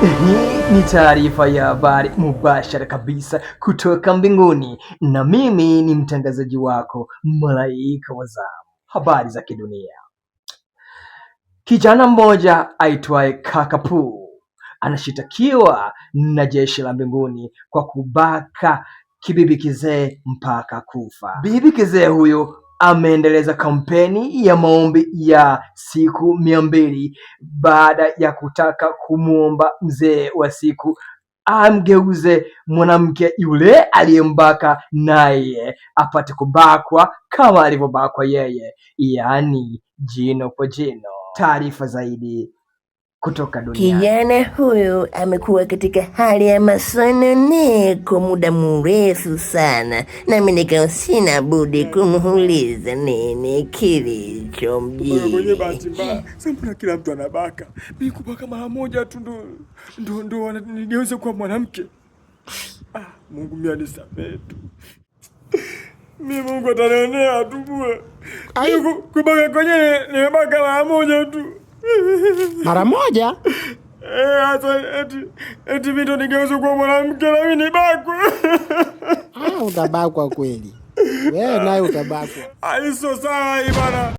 Hii ni taarifa ya habari mubashara kabisa kutoka mbinguni, na mimi ni mtangazaji wako Malaika wa Zamu. Habari za kidunia. Kijana mmoja aitwaye Kaka Poo anashitakiwa na jeshi la mbinguni kwa kubaka kibibi kizee mpaka kufa. Bibi kizee huyo ameendeleza kampeni ya maombi ya siku 200 baada ya kutaka kumwomba mzee wa siku amgeuze mwanamke yule aliyembaka naye apate kubakwa kama alivyobakwa yeye, yaani jino kwa jino. Taarifa zaidi kutoka duniani. Kijana huyu amekuwa katika hali ya masononeko muda mrefu sana, nami nikawa sina budi kumuuliza nini kilichomjiri. Mwenye bahati mbaya, sasa kila mtu anabaka. Mimi kubaka mara moja tu ndo wananigeuza kuwa mwanamke. Mungu mimi anisamehe tu. Mimi Mungu atanionea tu bure. Kubaka kwenye nimebaka mara moja tu. Mara moja? Eti mimi ndo nigeuze kuwa mwanamke na mimi nibakwe. Utabakwa kweli. Wewe naye utabakwa. Sio sawa hii bana.